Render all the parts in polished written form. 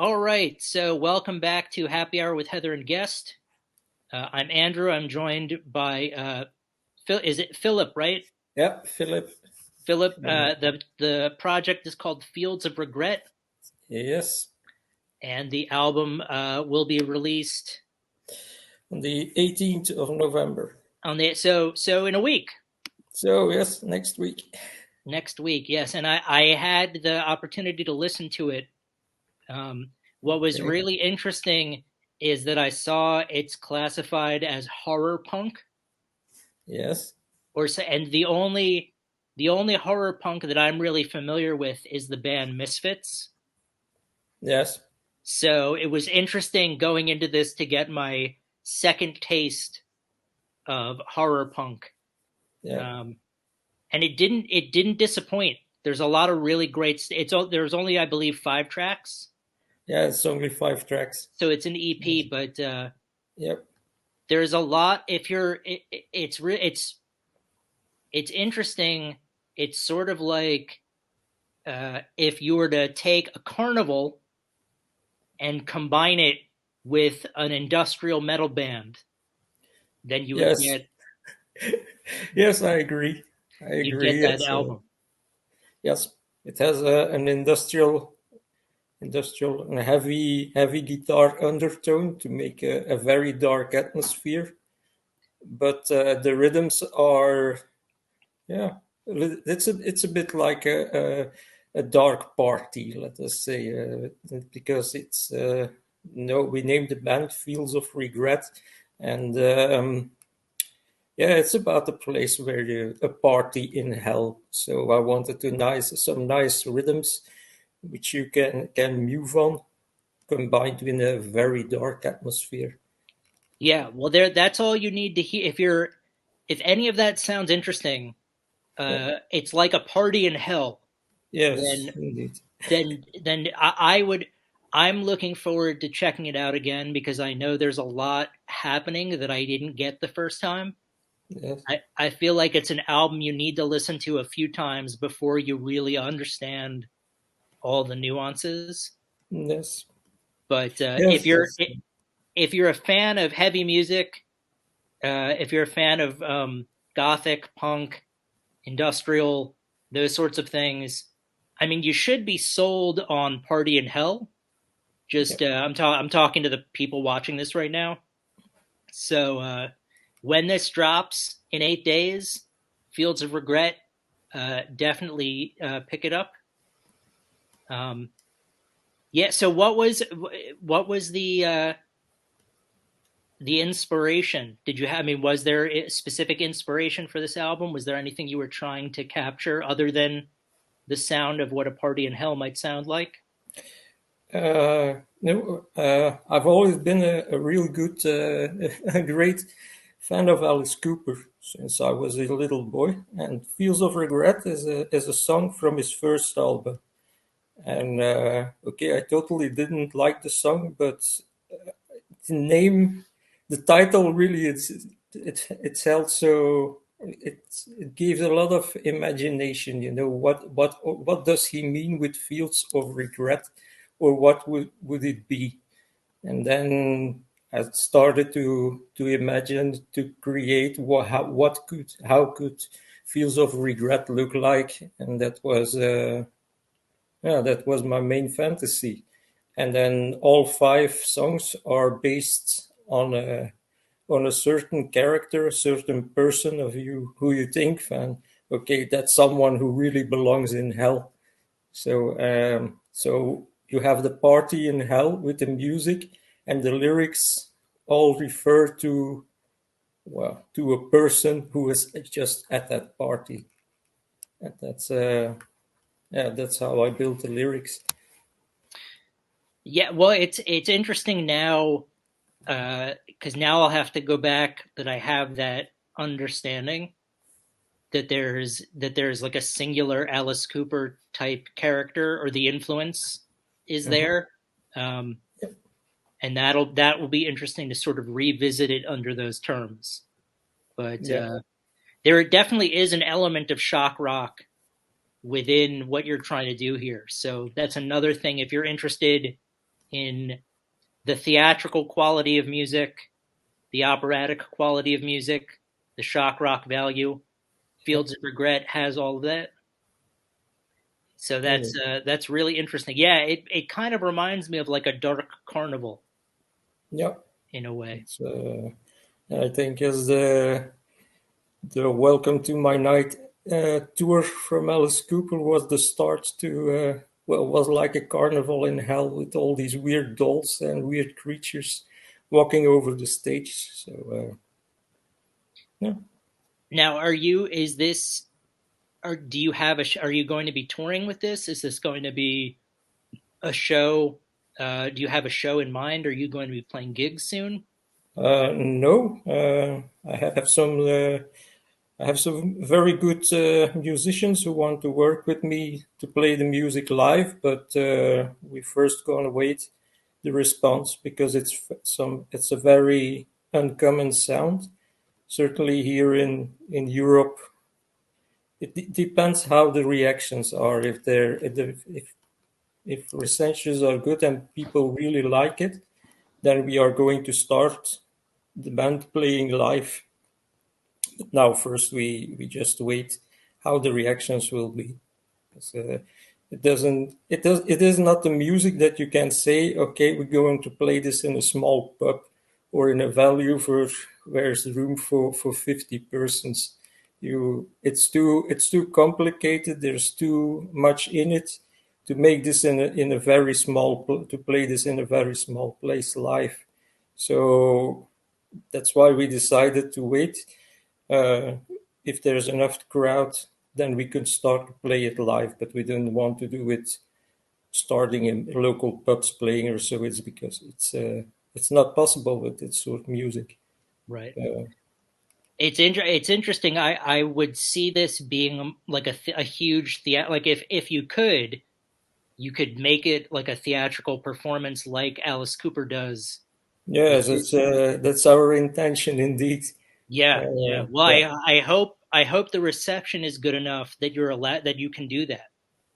All right, so welcome back to Happy Hour with Heather and Guest. I'm Andrew. I'm joined by Phil. Is it Philip? Right, Yeah, Filip. Philip. The project is called Fields of Regret, Yes, and the album will be released on the 18th of November. on the so in a week, So, yes, next week. next week. Yes, and I had the opportunity to listen to it. What was Okay. really interesting is that I saw it's classified as horror punk. Yes, And the only horror punk that I'm really familiar with is the band Misfits. yes, So it was interesting going into this to get my second taste of horror punk, yeah. um, and it didn't disappoint. There's a lot of really great. There's only, I believe, 5 tracks, Yeah, it's only 5 tracks. so it's an EP, Yes. but Yep. there's a lot. If you're, it's interesting. It's sort of like if you were to take a carnival and combine it with an industrial metal band, then you would Yes, get yes, I agree. I you'd get agree. that It's album. yes, it has an industrial and heavy guitar undertone to make a very dark atmosphere. But the rhythms are, yeah, it's a bit like a dark party, let us say, because it's no, we named the band Fields of Regret, and yeah, it's about a place where you a party in hell. So I wanted to some nice rhythms which you can move on, combined with a very dark atmosphere. Yeah, well, that's all you need to hear. If any of that sounds interesting, Yeah. it's like a party in hell. Yes, Then indeed. I would. I'm looking forward to checking it out again because I know there's a lot happening that I didn't get the first time. Yes, I feel like it's an album you need to listen to a few times before you really understand all the nuances. yes, But yes. That's if you're a fan of heavy music, if you're a fan of gothic, punk, industrial, those sorts of things, I mean, you should be sold on Party in Hell. yeah. Just I'm talking to the people watching this right now. So when this drops in 8 days, Fields of Regret, definitely pick it up. Um, yeah. So what was the inspiration? Did you have? I mean, was there a specific inspiration for this album? Was there anything you were trying to capture other than the sound of what a party in hell might sound like? No, I've always been a real good, a great fan of Alice Cooper since I was a little boy. And "Fields of Regret" is a song from his first album. And okay, I totally didn't like the song, but the name, the title, really, it's held so. It gives a lot of imagination. You know what does he mean with "Fields of Regret," or what would it be? And then I started to imagine, to create how could "Fields of Regret" look like, and that was yeah, that was my main fantasy. And then all 5 songs are based on a certain character, a certain person of you who you think, fan. Okay, that's someone who really belongs in hell. So you have the party in hell with the music, and the lyrics all refer to, well, to a person who is just at that party. And that's yeah, that's how I built the lyrics. Yeah, well, it's interesting now because now I'll have to go back that I have that understanding that there's like a singular Alice Cooper type character or the influence is Mhm. there. Um, and that will be interesting to sort of revisit it under those terms. But Yeah, there definitely is an element of shock rock within what you're trying to do here. So that's another thing. If you're interested in the theatrical quality of music, the operatic quality of music, the shock rock value. Fields of Regret has all of that. So Yeah. that's really interesting. Yeah, it kind of reminds me of like a dark carnival Yeah. in a way. It's, I think as the Welcome to My Night tour from Alice Cooper was the start to, well, was like a carnival in hell with all these weird dolls and weird creatures walking over the stage. So, yeah. Now, are you? Is this? Or do you have a? Are you going to be touring with this? Is this going to be a show? Do you have a show in mind? Are you going to be playing gigs soon? No, I have some very good musicians who want to work with me to play the music live, but we first gonna wait the response because it's a very uncommon sound. Certainly here in Europe, depends how the reactions are. If recensions are good and people really like it, then we are going to start the band playing live. Now, first we just wait how the reactions will be. 'Cause, it doesn't. It does. It is not the music that you can say, okay, we're going to play this in a small pub or in a venue for where there's room for 50 persons. It's too complicated. There's too much in it to make this in a very to play this in a very small place live. So that's why we decided to wait. Uh, if there's enough crowd, then we could start to play it live. But we didn't want to do it starting in local pubs playing or so. It's because it's not possible with this sort of music. Right. Uh, It's interesting. I would see this being like a huge like if you could make it like a theatrical performance like Alice Cooper does. yes, that's our intention indeed. Yeah, yeah. Well, Yeah, I hope the reception is good enough that you're allowed that you can do that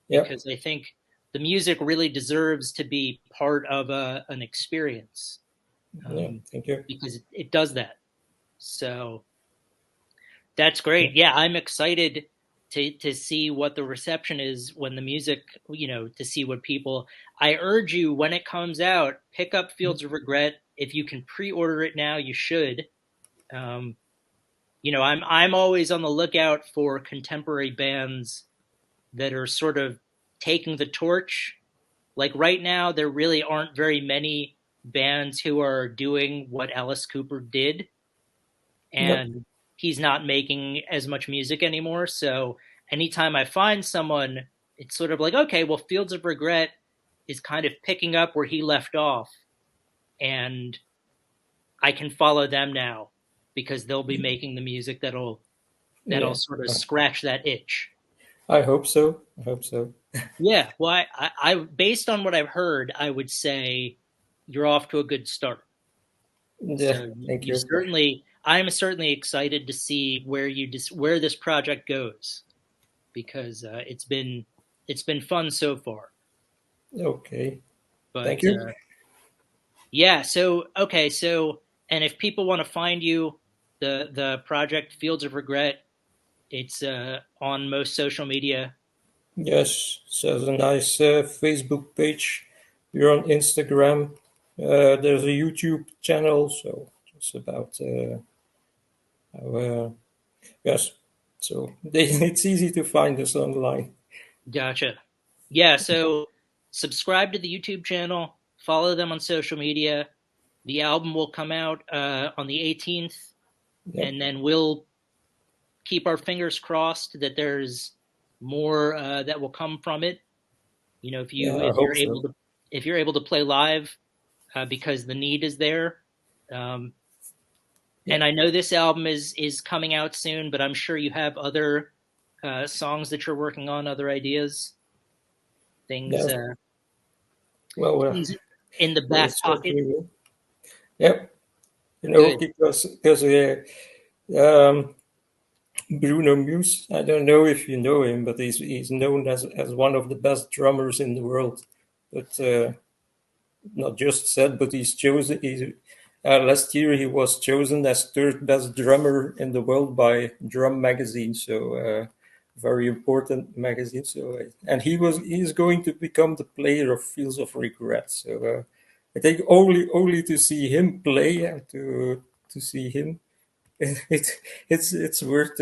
yeah, because I think the music really deserves to be part of an experience yeah. um, Thank you. because it does that. So that's Yeah, great. Yeah, I'm excited to see what the reception is when the music, to see what people. I urge you when it comes out, pick up Fields of Regret. If you can pre-order it now, you should. Um, I'm always on the lookout for contemporary bands that are sort of taking the torch. Like right now, there really aren't very many bands who are doing what Alice Cooper did, yeah, and he's not making as much music anymore. So anytime I find someone, it's sort of like, okay, well, Fields of Regret is kind of picking up where he left off, and I can follow them now because they'll be making the music that'll yeah. sort of scratch that itch. I hope so. I hope so. Yeah, well, I based on what I've heard, I would say you're off to a good start. Yeah, So thank you you. certainly, I'm certainly excited to see where this project goes because it's been fun so far. Okay, thank But you. yeah, so okay, so and if people want to find you, the project Fields of Regret, it's on most social media. Yes, so there's a nice Facebook page. We're on Instagram. There's a YouTube channel, so it's about yes. So it's easy to find us online. Gotcha. Yeah, so subscribe to the YouTube channel, follow them on social media. The album will come out on the 18th, Yep. and then we'll keep our fingers crossed that there's more that will come from it. Yeah, I hope so. If you're able to play live because the need is there. Um, Yeah. and I know this album is coming out soon, but I'm sure you have other songs that you're working on, other ideas, things Yeah. Well, things in the we back pocket. certainly will. Yep. Good. Because um, Bruno Muse. I don't know if you know him, but he's known as one of the best drummers in the world. But not just said, but he's chosen. Last year he was chosen as third best drummer in the world by Drum Magazine. So very important magazine. So and he's going to become the player of Fields of Regret. So I think only to see him play and to see him, it's worth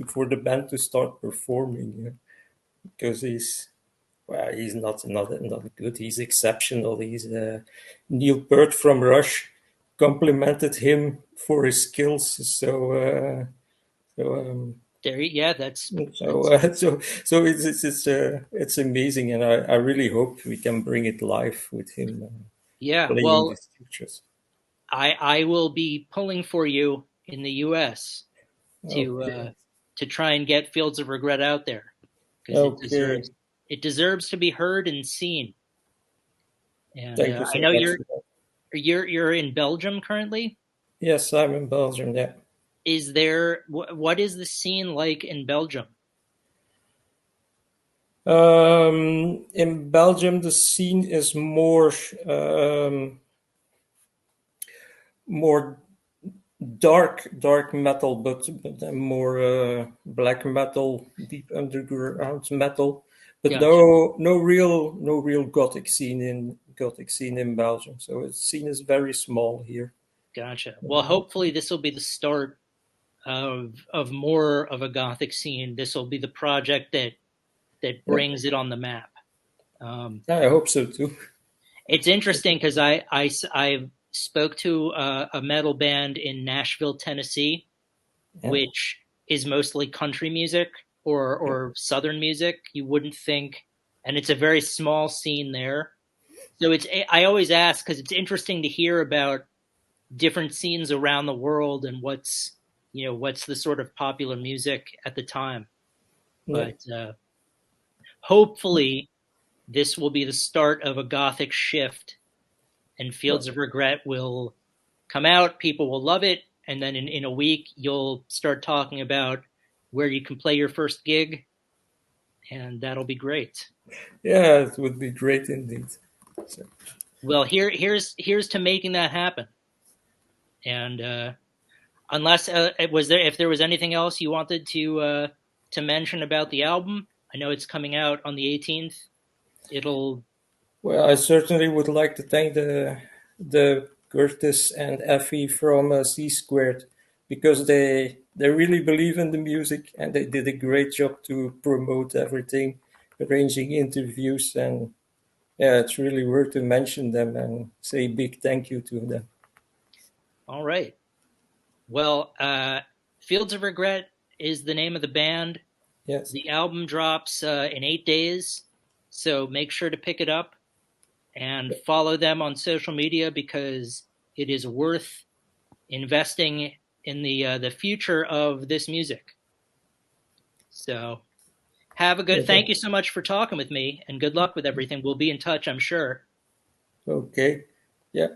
for the band to start performing, because he's, well, he's not good. He's exceptional. He's Neil Peart from Rush complimented him for his skills. So There, yeah, that's so it's amazing, and I really hope we can bring it live with him yeah. playing Well, these features. I will be pulling for you in the U.S. to Okay, try and get Fields of Regret out there because okay. it deserves to be heard and seen. And Thank you I so know much for that. you're in Belgium currently. Yes, I'm in Belgium. Yeah. Is there what is the scene like in Belgium? In Belgium, the scene is more dark metal, but then more black metal, deep underground metal, but Gotcha, no real gothic scene in Belgium. So its scene is very small here. gotcha. Well, hopefully this will be the start of more of a Gothic scene. This will be the project that Yeah, brings it on the map. Um, I hope so too. it's interesting because I spoke to a metal band in Nashville, Tennessee, Yeah, which is mostly country music or southern music. You wouldn't think, and it's a very small scene there. So it's I always ask because it's interesting to hear about different scenes around the world and what's the sort of popular music at the time. yeah, But hopefully this will be the start of a gothic shift, and yeah, Fields of Regret will come out. People will love it, and then in a week you'll start talking about where you can play your first gig, and that'll be great. yeah. It would be great indeed. So, Well, here's to making that happen. And unless was there if there was anything else you wanted to mention about the album, I know it's coming out on the 18th. It'll well, I certainly would like to thank the Curtis and Effie from C Squared, because they really believe in the music, and they did a great job to promote everything, arranging interviews, and yeah, it's really worth to mention them and say big thank you to them. all right. Well, Fields of Regret is the name of the band. Yes, The album drops in 8 days, so make sure to pick it up and follow them on social media because it is worth investing in the future of this music. So have a good. okay, Thank you so much for talking with me, and good luck with everything. We'll be in touch, I'm sure. okay, yeah.